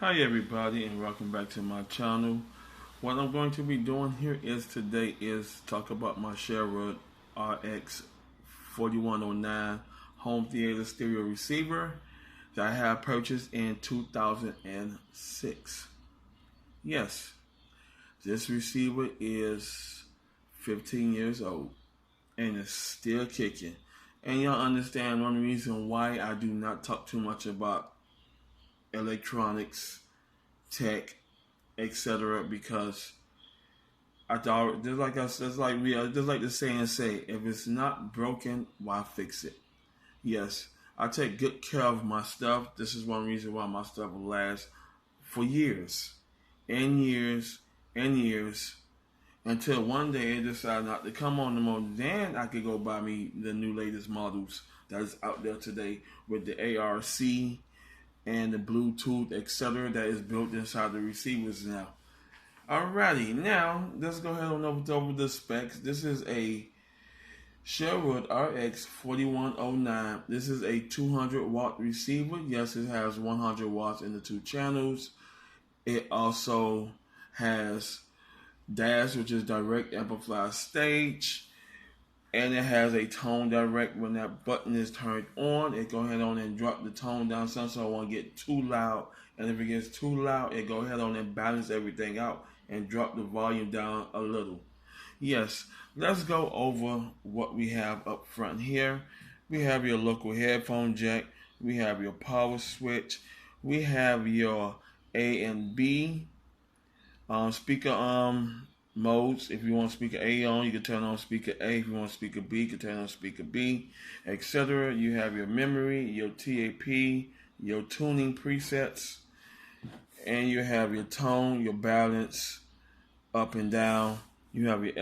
Hi everybody and welcome back to my channel. What I'm going to be doing here today is talk about my Sherwood RX-4109 home theater stereo receiver that I have purchased in 2006. Yes, this receiver is 15 years old and it's still kicking. And y'all understand one reason why I do not talk too much about electronics, tech, etc. Because I thought just like the saying say, if it's not broken, why fix it? Yes, I take good care of my stuff. This is one reason why my stuff will last for years and years and years until one day it decided not to come on the more. Then I could go buy me the new latest models that is out there today with the ARC and the Bluetooth, etc. that is built inside the receivers now. Alrighty, now let's go ahead and over the specs. This is a Sherwood RX-4109. This is a 200 watt receiver. Yes, it has 100 watts in the two channels. It also has DAS, which is direct amplifier stage, and it has a tone direct. When that button is turned on, it go ahead on and drop the tone down some, so it won't get too loud. And if it gets too loud, it go ahead on and balance everything out and drop the volume down a little. Yes, let's go over what we have up front here. We have your local headphone jack. We have your power switch. We have your A and B speaker modes. If you want speaker A on, you can turn on speaker A. If you want speaker B, you can turn on speaker B, etc. You have your memory, your TAP, your tuning presets, and you have your tone, your balance, up and down. You have your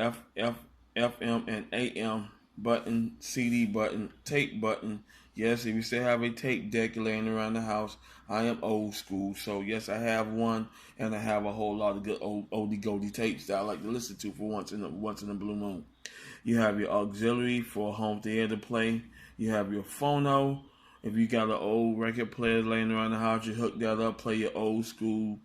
FM, and AM button, CD button, tape button. Yes, if you still have a tape deck laying around the house, I am old school. So yes, I have one, and I have a whole lot of good oldie goldie tapes that I like to listen to for once in a blue moon. You have your auxiliary for home theater play. You have your phono. If you got an old record player laying around the house, you hook that up, play your old school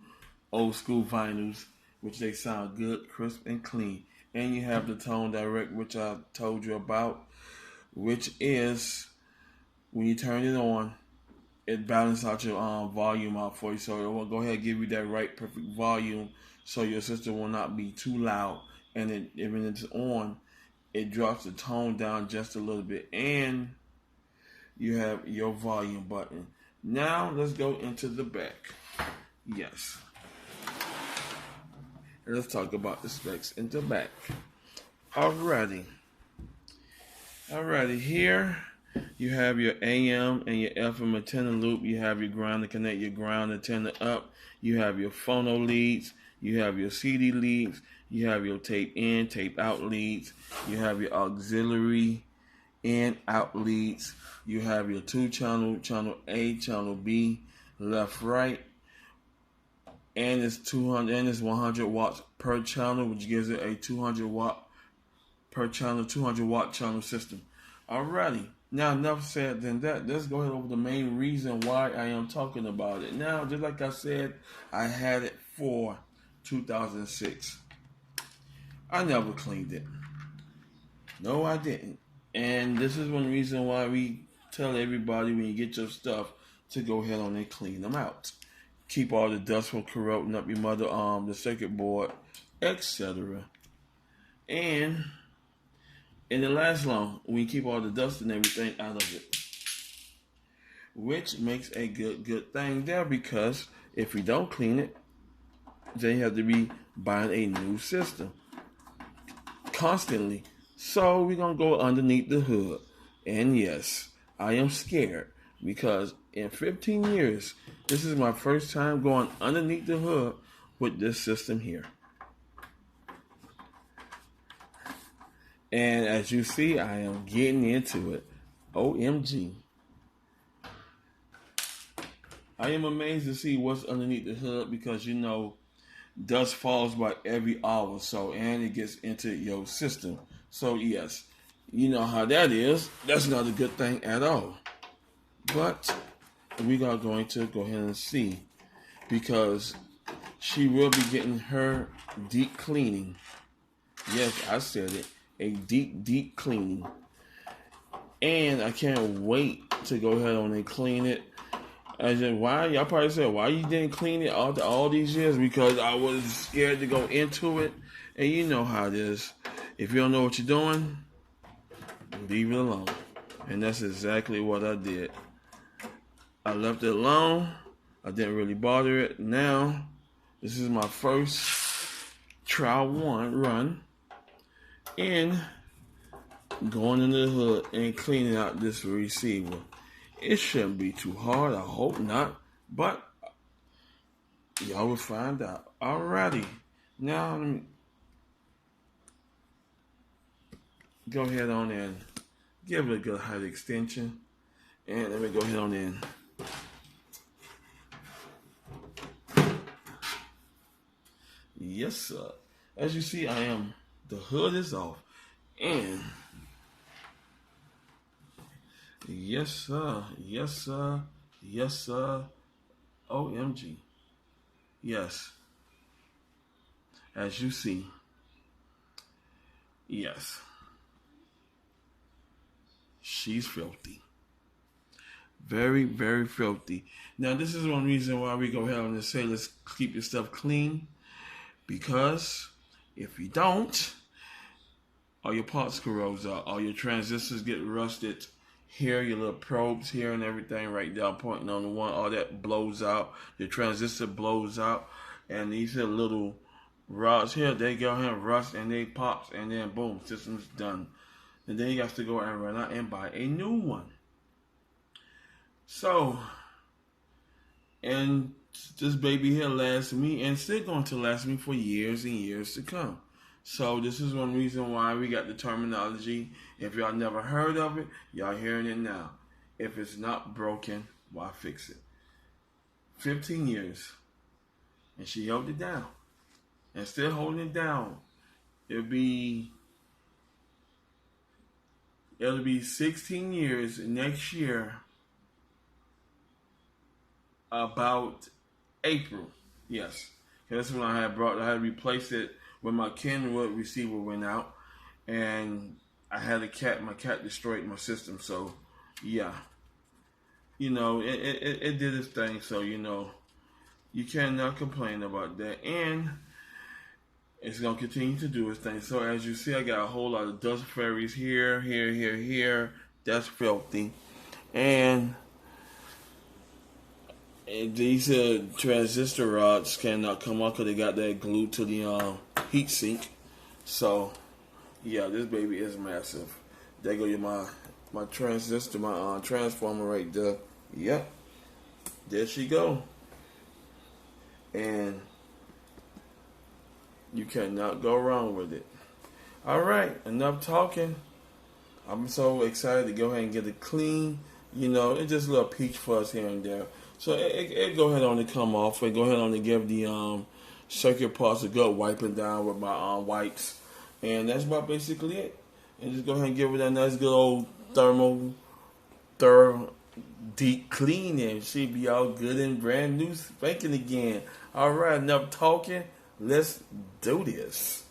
vinyls, which they sound good, crisp, and clean. And you have the tone direct, which I told you about, which is when you turn it on, it balances out your volume out for you. So it will go ahead and give you that right perfect volume so your system will not be too loud. And when it's on, it drops the tone down just a little bit. And you have your volume button. Now let's go into the back. Yes. Let's talk about the specs in the back. Alrighty, here you have your AM and your FM antenna loop. You have your ground to connect your ground antenna up. You have your phono leads. You have your CD leads. You have your tape in, tape out leads. You have your auxiliary in, out leads. You have your two channel A, channel B, left, right. And it's 100 watts per channel, which gives it a 200 watt per channel, 200 watt channel system. Alrighty, now enough said than that. Let's go ahead over the main reason why I am talking about it. Now, just like I said, I had it for 2006. I never cleaned it. No, I didn't. And this is one reason why we tell everybody when you get your stuff to go ahead on and clean them out. Keep all the dust from corroding up your the circuit board, etc. And it lasts long when you keep all the dust and everything out of it, which makes a good thing there, because if we don't clean it, then you have to be buying a new system constantly. So we're gonna go underneath the hood, and yes, I am scared because in 15 years, this is my first time going underneath the hood with this system here. And as you see, I am getting into it. OMG. I am amazed to see what's underneath the hood, because dust falls by every hour, and it gets into your system. So yes, you know how that is. That's not a good thing at all. But we are going to go ahead and see. because she will be getting her deep cleaning. Yes, I said it. A deep cleaning. And I can't wait to go ahead on and clean it. As in, why? Y'all probably said, why you didn't clean it all these years? Because I was scared to go into it. And you know how it is. If you don't know what you're doing, leave it alone. And that's exactly what I did. I left it alone. I didn't really bother it. Now, this is my first trial run in going in the hood and cleaning out this receiver. It shouldn't be too hard. I hope not. But y'all will find out. Alrighty. Now, let me go ahead on and give it a good height extension. And let me go ahead on in. Yes, sir. As you see, the hood is off. And yes, sir. Yes, sir. Yes, sir. OMG. Yes. As you see. Yes. She's filthy. Very, very filthy. Now, this is one reason why we go ahead and say let's keep your stuff clean. Because if you don't, all your parts corrodes out, all your transistors get rusted. Here, your little probes here and everything right there, pointing on the one, all that blows out. The transistor blows out, and these are little rods here, they go ahead and rust and they pops, and then boom, system's done. And then you have to go and run out and buy a new one. So, and this baby here lasts me and still going to last me for years and years to come. So this is one reason why we got the terminology. If y'all never heard of it, y'all hearing it now. If it's not broken, why fix it? 15 years. And she held it down. And still holding it down. It'll be 16 years next year. About April, yes. That's when I had replaced it when my Kenwood receiver went out, and I had my cat destroyed my system. So, yeah, it did its thing. So, you cannot complain about that, and it's gonna continue to do its thing. So, as you see, I got a whole lot of dust fairies here. That's filthy, and these transistor rods cannot come off because they got that glued to the heat sink. So, yeah, this baby is massive. There go my transistor, my transformer right there. Yep, there she go. And you cannot go wrong with it. All right, enough talking. I'm so excited to go ahead and get it clean. It's just a little peach fuzz here and there. So it go ahead on to come off. And go ahead on to give the circuit parts a good wiping down with my wipes. And that's about basically it. And just go ahead and give it a nice good old thorough, deep clean, and she'll be all good and brand new spanking again. All right, enough talking. Let's do this.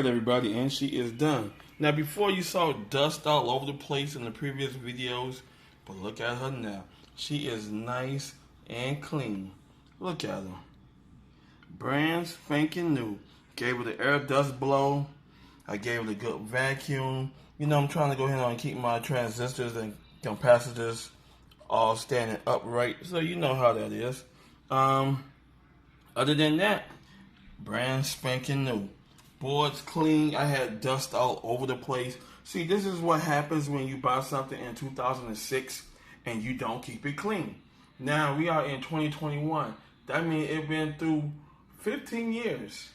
Alright everybody, and she is done. Now before you saw dust all over the place in the previous videos, but look at her now. She is nice and clean. Look at her. Brand spanking new. Gave her the air dust blow. I gave her a good vacuum. You know, I'm trying to go ahead and keep my transistors and capacitors all standing upright. So you know how that is. Other than that, brand spanking new. Boards clean. I had dust all over the place. See, this is what happens when you buy something in 2006 and you don't keep it clean. Now we are in 2021. That means it's been through 15 years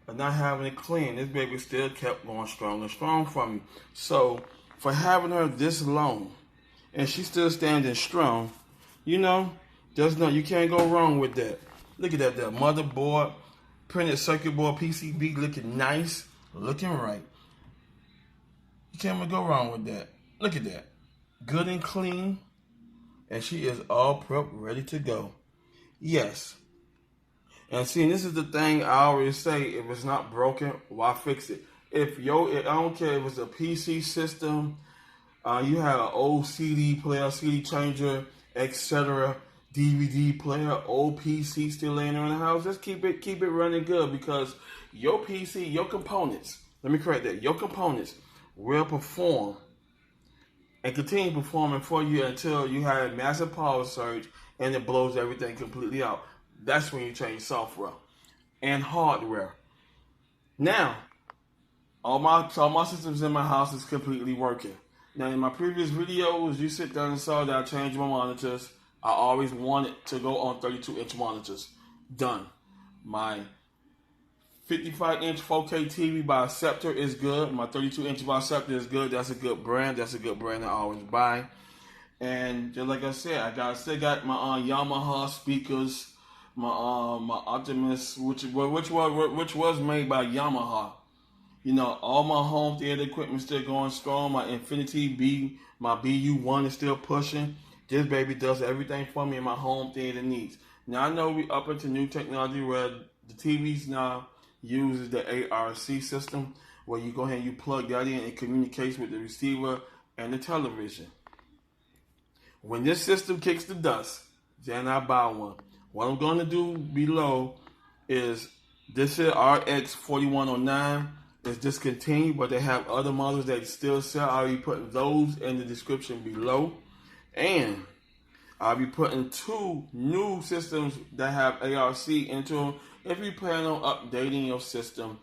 of not having it clean. This baby still kept going strong and strong for me. So for having her this long and she's still standing strong, you know, you can't go wrong with that. Look at that motherboard, printed circuit board PCB looking nice, looking right. You can't go wrong with that. Look at that. Good and clean. And she is all prepped, ready to go. Yes. And see, this is the thing I always say, if it's not broken, why fix it? I don't care if it's a PC system, you have an old CD player, CD changer, etc., DVD player, old PC still laying around the house, just keep it running good, because your PC, your components, let me correct that, your components will perform and continue performing for you until you have a massive power surge and it blows everything completely out. That's when you change software and hardware. Now, all my systems in my house is completely working. Now, in my previous videos, you sit down and saw that I changed my monitors. I always wanted to go on 32-inch monitors. Done. My 55-inch 4K TV by Scepter is good. My 32-inch by Scepter is good. That's a good brand. That's a good brand I always buy. And just like I said, I still got my Yamaha speakers, my Optimus, which was made by Yamaha. You know, all my home theater equipment still going strong. My Infinity B, my BU1 is still pushing. This baby does everything for me in my home theater needs. Now I know we up into new technology where the TVs now uses the ARC system, where you go ahead and you plug that in, it communicates with the receiver and the television. When this system kicks the dust, then I buy one. What I'm going to do below is this here RX-4109 is discontinued, but they have other models that still sell. I'll be putting those in the description below. And I'll be putting 2 new systems that have ARC into them if you plan on updating your system.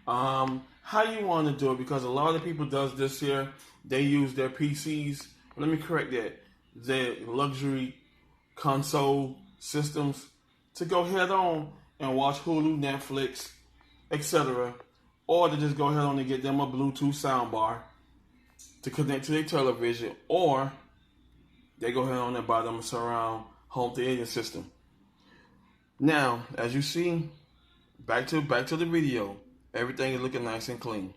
How you want to do it, because a lot of people does this here. They use their PCs. Let me correct that. Their luxury console systems to go head on and watch Hulu, Netflix, etc. Or to just go ahead on and get them a Bluetooth soundbar to connect to their television, or they go ahead on and buy them a surround home theater system. Now, as you see, back to the video, everything is looking nice and clean.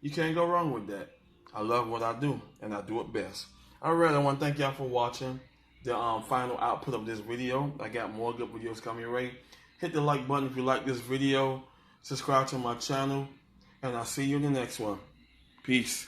You can't go wrong with that. I love what I do, and I do it best. Alright, I want to thank y'all for watching the final output of this video. I got more good videos coming your way. Hit the like button if you like this video. Subscribe to my channel, and I'll see you in the next one. Peace.